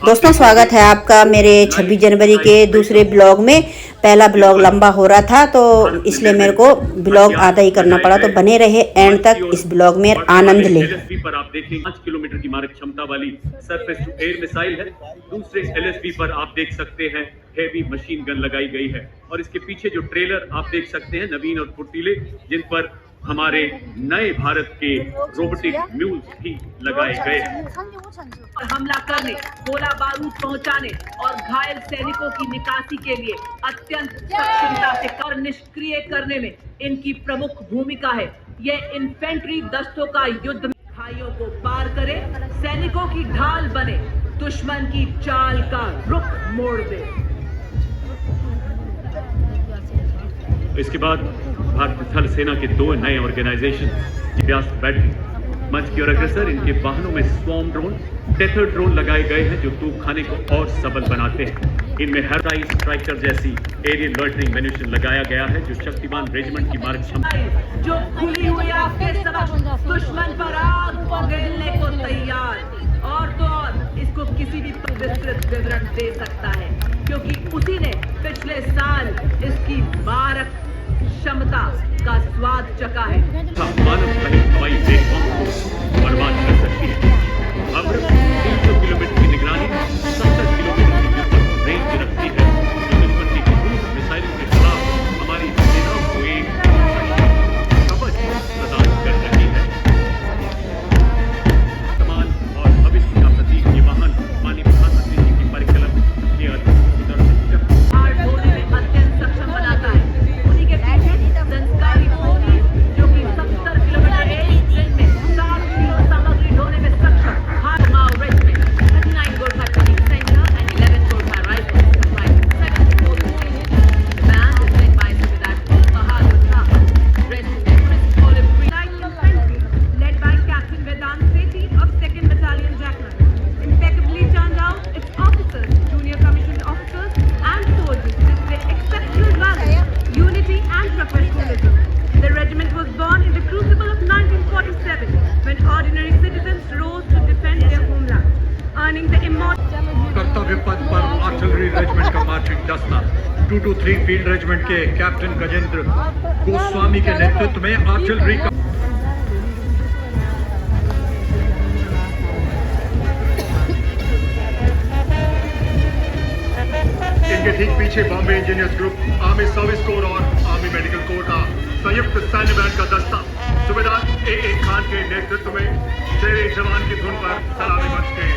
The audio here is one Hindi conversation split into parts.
दोस्तों स्वागत है आपका मेरे 26 जनवरी के दूसरे ब्लॉग में। पहला ब्लॉग लंबा हो रहा था तो इसलिए मेरे को ब्लॉग आधा ही करना पड़ा, तो बने रहे एंड तक इस ब्लॉग में, आनंद ले। एलएसबी पर आप देखें 5 किलोमीटर की मारक क्षमता वाली सरफेस टू एयर मिसाइल है। दूसरे एलएसबी पर आप देख सकते हैं हेवी मशीन गन लगाई गई है और इसके पीछे जो ट्रेलर आप देख सकते हैं नवीन और फुर्तीले, जिन पर हमारे नए भारत के रोबोटिक म्यूल्स भी लगाए गए हैं। हमला करने, गोला बारूद पहुंचाने और घायल सैनिकों की निकासी के लिए अत्यंत सक्षमता से कर निष्क्रिय करने में इनकी प्रमुख भूमिका है। ये इन्फेंट्री दस्तों का युद्ध में खाइयों को पार करे, सैनिकों की ढाल बने, दुश्मन की चाल का रुख मोड़ दे। इसके बाद भारतीय थल सेना के 2 नए ऑर्गेनाइजेशन व्यास्त बैटरी मंच की ओर अग्रसर। इनके वाहनों में स्वॉर्म ड्रोन, टेथर ड्रोन लगाए गए हैं जो तोपखाने को और सबल बनाते हैं। इनमें हेराई स्ट्राइकर जैसी एरियल लॉइटरिंग म्यूनिशन लगाया गया है जो शक्तिमान रेजिमेंट की मारक क्षमता जो खुली हुई आपके समक्ष दुश्मन पर आग उगलने को तैयार और तो और इसको किसी भी विस्तृत विवरण दे सकता है, क्योंकि उसी ने पिछले साल इसकी मारक क्षमता का स्वाद चखा है। मानव रहित हवाई प्लेटफॉर्म को बर्बाद कर सकती है। अब 300 किलोमीटर की निगरानी, 70 किलोमीटर की व्युत्पन्न रेंज रखती है जो दुश्मन की क्रूज मिसाइलों के खिलाफ हमारी सेनाओं को एक कवच प्रदान कर रही है। समान और भविष्य का प्रतीक ये वाहन माननीय प्रधानमंत्री जी की परिकल्पना के हार ढोने में अत्यंत सक्षम बनाता है। उन्हीं के पीछे संस्कारी पुलिस जो कि 70 किलोमीटर एक दिन में 7 किलो सामग्री ढोने में सक्षम। हार माओ regiment 39 Gorkha training centre and 11 Gorkha rifles supplied to 7th Force Division. The band is led by Subedar Bahadur Thapa, dressed in their crisp olive green light infantry, led by Captain Vedant Sethi of 2nd Battalion Jackknife. Impeccably turned out, its officers, junior commissioned officers and soldiers display exceptional valor, unity and professionalism. The regiment was born in the crucible of 1947 when ordinary citizens rose to defend their homeland, earning the immortal कर्तव्य पथ पर आर्टिलरी रेजिमेंट का मार्चिंग दस्ता 223 फील्ड रेजिमेंट के कैप्टन गजेंद्र गोस्वामी के नेतृत्व में आर्टिलरी का इनके ठीक पीछे Bombay engineers group, army service corps और आर्मी मेडिकल कोर का संयुक्त सैन्य बैंड का दस्ता सूबेदार ए खान के नेतृत्व में शेरे जवान की धुन पर सलामी मंच के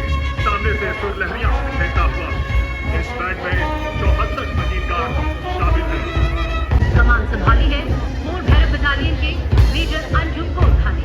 सामने से सुर लहरियां फेंकता हुआ इस बैंड में 74 मशीनगार शामिल है। कमान संभाली है मोर भैरव बटालियन के मेजर अंजुम गोरखा ने।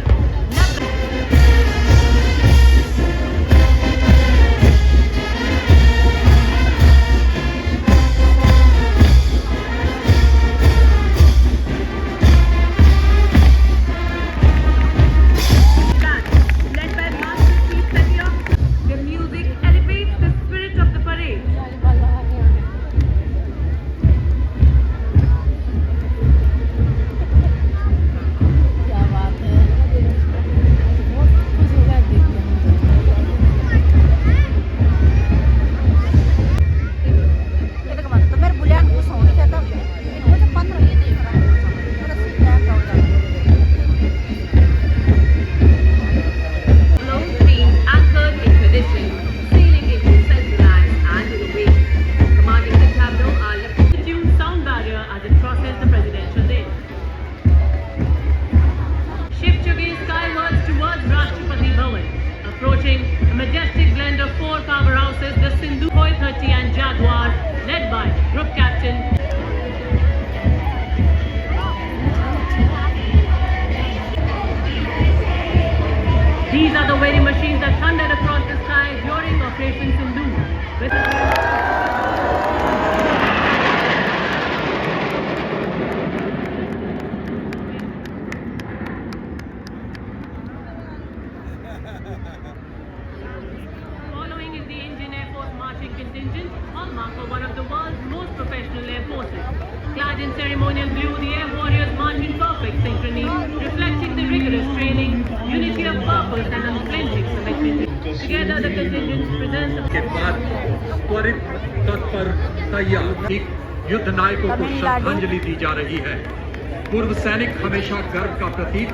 Approaching a majestic blend of 4 powerhouses, the Sindhu Koi 30 and Jaguar, led by Group Captain. These are the very machines that thundered across the sky during Operation Sindhu. Following is the Indian Air Force marching contingent, hallmark of one of the world's most professional air forces. Clad in ceremonial blue, the Air Warriors march in perfect synchrony, reflecting the rigorous training, unity of purpose and unflinching commitment. Together, the contingent presents के बाद त्वरित तत्पर तैयार युद्ध नायकों को श्रद्धांजलि दी जा रही है। पूर्व सैनिक हमेशा गर्व का प्रतीक।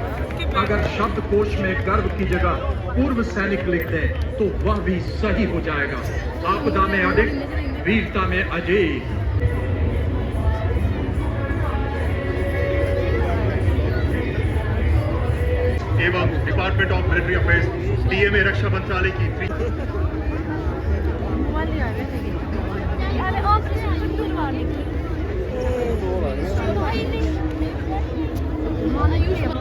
अगर शब्दकोश में गर्व की जगह पूर्व सैनिक लिख दें तो वह भी सही हो जाएगा। आपदा में अडिग, वीरता में अजेय। एवं department of military affairs DMA रक्षा मंत्रालय की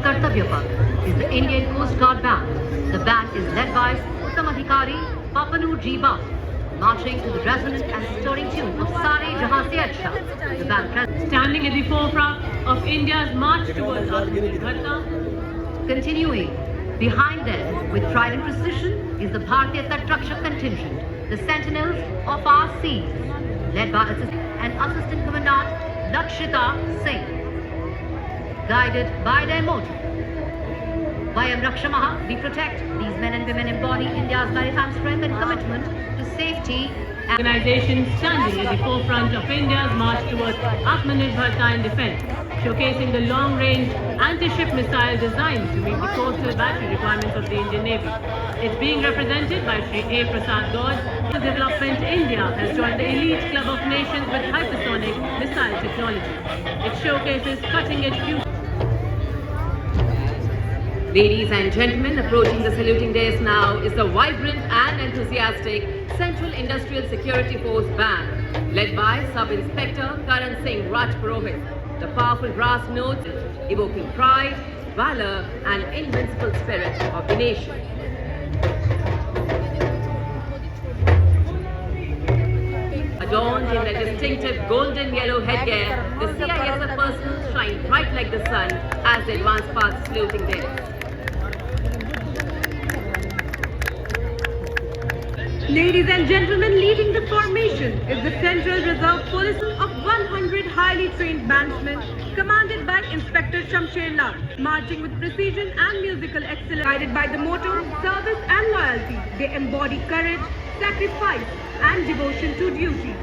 Kartavya Path is the Indian Coast Guard band. The band is led by Uttam Adhikari Papanur G. Bhatt, marching to the resonant and stirring tune of Sare Jahan Se Acha. The band standing at the forefront of India's march towards Atmanirbharta. Continuing behind them with pride and precision is the Bharatiya Tatrakshak contingent, the sentinels of our seas, led by Assistant Commandant Lakshita Singh. Guided by their motto, Vayam Rakshamaha, we protect. These men and women embody India's maritime strength and commitment to safety. Organization standing at the forefront of India's march towards Atmanirbharta and defense, showcasing the long-range anti-ship missile designed to meet the coastal battery requirements of the Indian Navy. It's being represented by Shri A. Prasad Gauj. Development India has joined the elite club of nations with hypersonic missile technology. It showcases cutting-edge future. Ladies and gentlemen, approaching the saluting dais now is the vibrant and enthusiastic Central Industrial Security Force Band, led by Sub-Inspector Karan Singh Rajpurohit. The powerful brass notes evoking pride, valor and invincible spirit of the nation. Adorned in their distinctive golden yellow headgear, the CISF personnel shine bright like the sun as they advance past saluting dais. Ladies and gentlemen, leading the formation is the Central Reserve Police of 100 highly trained bandsmen, commanded by Inspector Shamsher Lal, marching with precision and musical excellence. Guided by the motto, service and loyalty, they embody courage, sacrifice and devotion to duty.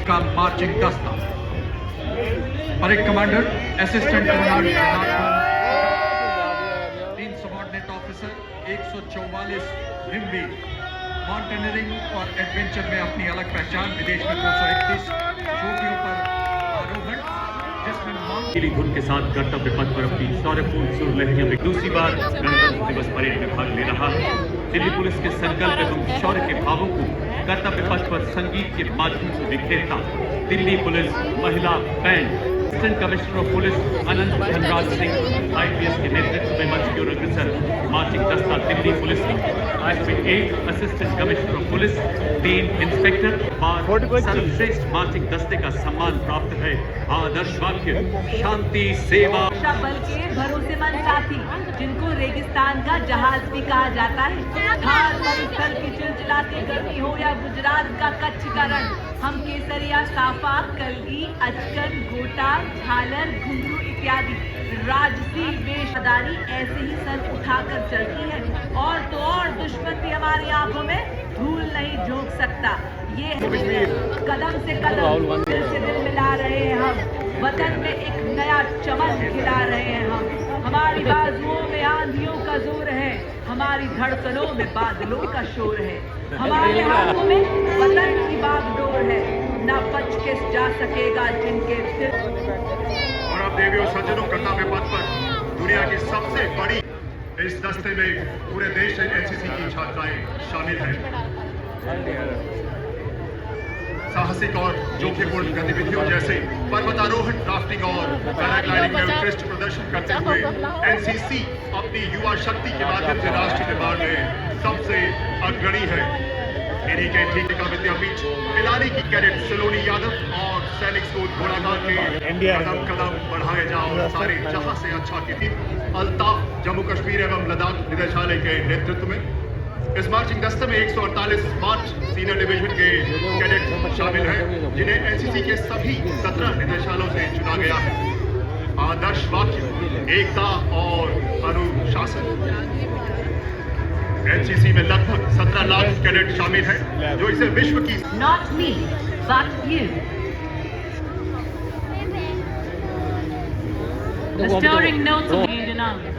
का मार्चिंग दस्ता parade commander assistant commandant 3 subordinate officer 144 हिमवीर mountaineering और एडवेंचर में अपनी अलग पहचान। विदेश में 231 चोटियों पर आरोहण, जिसमें पीली धुन के साथ कर्तव्य पथ पर अपनी शौर्यपूर्ण सुरलहरियों में दूसरी बार गणतंत्र दिवस परेड में भाग ले रहा है। दिल्ली पुलिस के संकल्प एवं शौर्य के भावों को कर्तव्य पथ पर संगीत के माध्यम से बिखेरता दिल्ली पुलिस महिला band assistant commissioner of police Anant Dhanraj Singh IPS के नेतृत्व में मंच की ओर अग्रसर। मार्चिंग दस्ता दिल्ली पुलिस का इसमें 1 assistant commissioner of police, 3 inspector और सर्वश्रेष्ठ मार्चिंग दस्ते का सम्मान प्राप्त है। आदर्श वाक्य शांति सेवा। बल के भरोसेमंद साथी, जिनको रेगिस्तान का जहाज भी कहा जाता है। थार मरुस्थल की चिलचिलाती गर्मी हो या गुजरात का कच्छ का रण, हम केसरिया, साफा, कलगी, अचकन, गोटा, झालर, घुंघरू इत्यादि राजसी वेशधारी ऐसे ही सर उठाकर चलती है। और तो और दुश्मन भी हमारी आंखों में धूल नहीं झोंक सकता। ये कदम से कदम, दिल से दिल मिला रहे हैं हम। वतन में एक नया चमन खिला रहे हैं हम। हमारी बाजुओं में आंधियों का जोर है, हमारी धड़कनों में बादलों का शोर है। हमारे हाथों में वतन की बागडोर है, ना बच के जा सकेगा जिनके दिल। और अब देवियों सज्जनों, कर्तव्य पथ पर दुनिया की सबसे बड़ी इस दस्ते में पूरे देश से एनसीसी की छात्राएं शामिल हैं। साहसिक और जोखिमपूर्ण गतिविधियों जैसे पर्वतारोहण, राफ्टिंग और पैराग्लाइडिंग में उत्कृष्ट प्रदर्शन करते हुए एनसीसी अपनी युवा शक्ति के माध्यम से राष्ट्र निर्माण में सबसे अग्रणी है। इन्हीं के ठीक का विद्यापीठ पिलानी की कैडेट सलोनी यादव और सैनिक स्कूल घोड़ाघाट के कदम कदम बढ़ाए जाओ सारे जहां से अच्छा की अल्ताफ जम्मू कश्मीर एवं लद्दाख निदेशालय के नेतृत्व में इस मार्चिंग दस्ते में 148 मार्च सीनियर डिवीजन के कैडेट शामिल हैं, जिन्हें एनसीसी के सभी 17 निदेशालयों से चुना गया है। आदर्श वाक्य, एकता और अनुशासन। एनसीसी में लगभग 17 लाख कैडेट शामिल हैं, जो इसे विश्व की Not me, but you. The stirring notes of the Indian Army.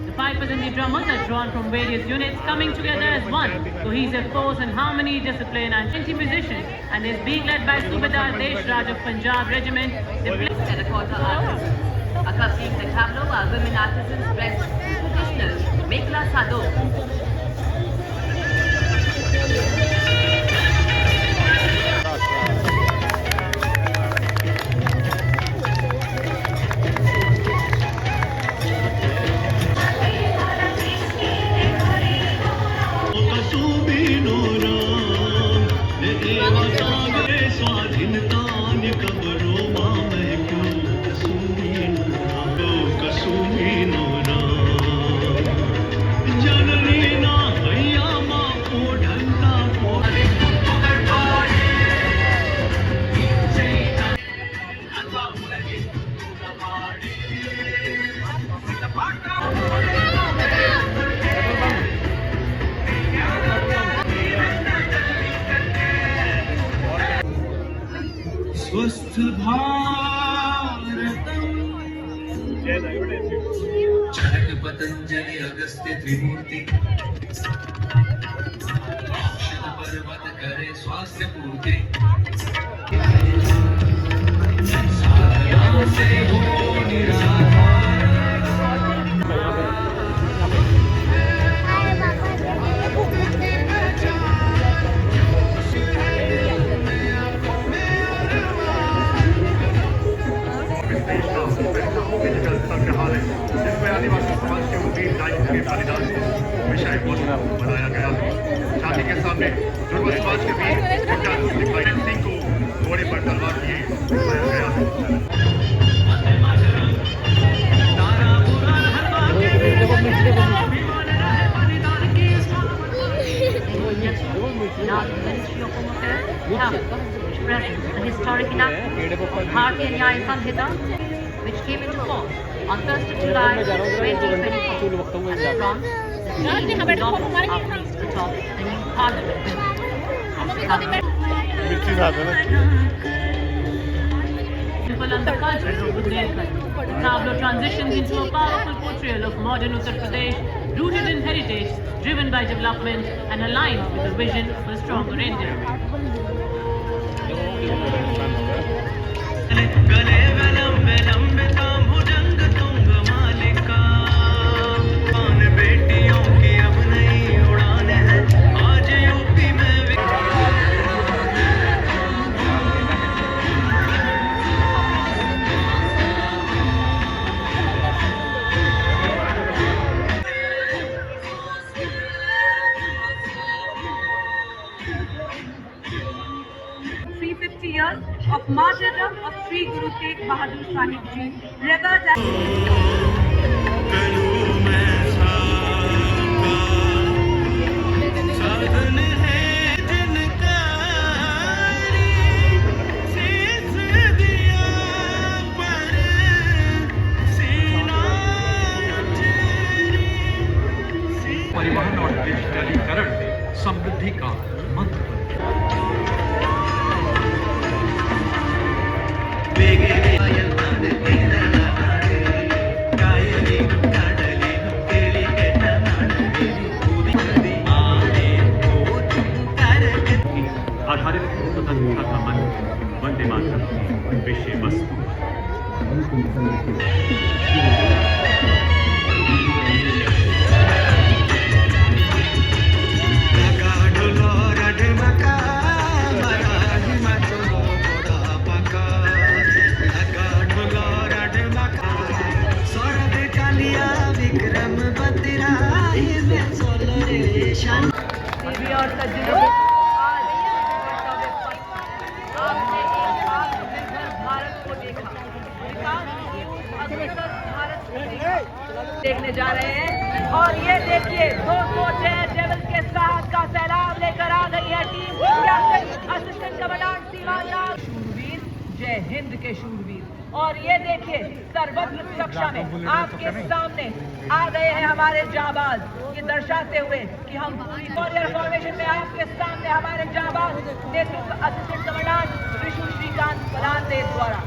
The pipers and the drummers are drawn from various units, coming together as one, cohesive force in harmony, discipline and 20 musicians, and is being led by Subedar Desh Raj of Punjab Regiment. The terracotta artists. Accompanying the tableau are women artisans dressed in traditional Mekla Sado. स्वस्थ भारतम चरक पतंजलि अगस्त्य त्रिमूर्ति औषध पर्वत करे स्वास्थ्य पूर्ति साधना से हो निराधार। डिजिटल संग्रहालय, जिसमें आदिवासी समाज के उद्दीन नायकों के बलिदान को विषय वस्तु बनाया गया है। छाती के सामने जुड़वा समाज के वीर दिखाई सिंह को घोड़े पर तलवार लिए दिखाया गया है। The historic enactment of Bharatiya Nyaya Samhita, which came into force on 1st of July 2024 and France, the key document after the top the new parliament people and the culture with their culture. The tableau transitions into a powerful portrayal of modern Uttar Pradesh, rooted in heritage, driven by development and aligned with the vision of a stronger India. गले लंबे लंबे ताम भुजंग तुंग मालिका, पान बेटियों की अब नई उड़ान है, आज यूपी में of martyrdom of Sri Guru Tegh Bahadur Sahib Ji, revered as परिवहन और डिजिटलीकरण समृद्धि का मंत्र। आधारित स्वतंत्रता का मंत्र वंदे मातरम विषय वस्तु। और सज्जनों, आपने एक आत्मनिर्भर भारत को देखा, अग्रसर भारत को देखने जा रहे हैं। और ये देखिए 200 डेयरडेविल्स के साहस का सैलाब लेकर आ गई है टीम कैप्टन असिस्टेंट कमांडेंट सीमा राव। शूरवीर, जय हिंद के शूरवीर। और ये देखिए सर्वत्र सुरक्षा में आपके सामने आ गए हैं हमारे जाबाज, ये दर्शाते हुए कि हम पूरी कॉरियर फॉर्मेशन में आपके सामने हमारे जाबाज नेतृत्व असिस्टेंट कमांडेंट ऋषु श्रीकांत पलानदेव द्वारा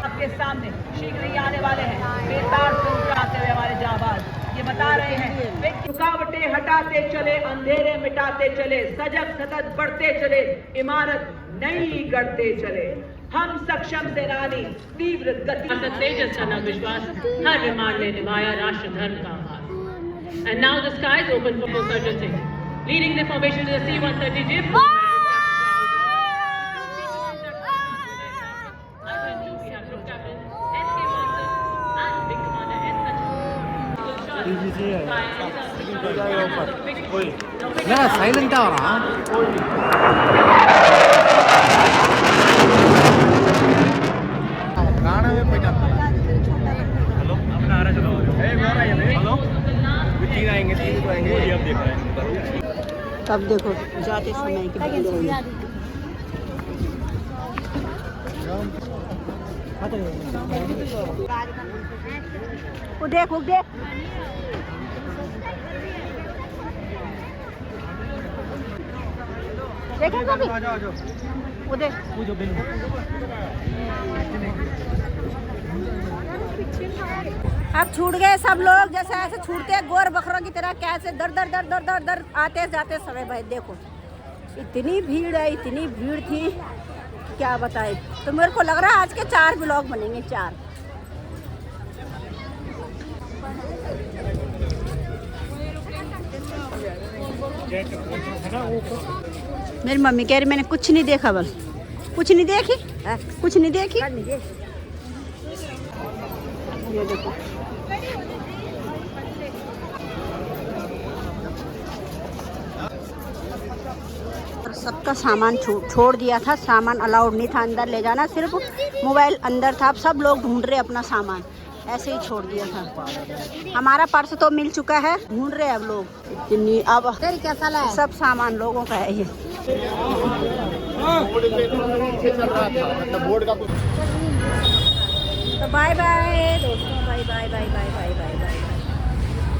आपके सामने शीघ्र ही आने वाले हैं। बेतार से उतराते हुए हमारे जाबाज ये बता रहे हैं, वे रुकावटें हटाते चले, अंधेरे मिटाते चले, सजग सतत बढ़ते चले, इमारत नई गढ़ते चले। हम सक्षम सेनानी तीव्र गति तेजस का विश्वास हर विमान ने निभाया राष्ट्र धर्म का आभार। And now the sky is open for insurgency. Leading the formation to the C-130J. Silent तब देखो जाते समय की भीड़ होगी। वो देख देखे कभी वो देख अब छूट गए सब लोग, जैसे ऐसे छूटते हैं गोर बकरों की तरह, कैसे दर दर दर दर दर दर आते जाते समय। भाई देखो इतनी भीड़ है, इतनी भीड़ थी क्या बताए। तो मेरे को लग रहा है आज के 4 ब्लॉग बनेंगे, 4। मेरी मम्मी कह रही मैंने कुछ नहीं देखा, बस कुछ नहीं देखी, कुछ नहीं देखी। ये देखो सबका सामान छोड़ दिया था, सामान अलाउड नहीं था अंदर ले जाना, सिर्फ मोबाइल अंदर था। अब सब लोग ढूंढ रहे अपना सामान, ऐसे ही छोड़ दिया था। हमारा पर्स तो मिल चुका है, ढूंढ रहे अब लोग इतनी। अब सब सामान लोगों का है ये। तो बाय बाय दोस्तों, bye bye bye bye bye.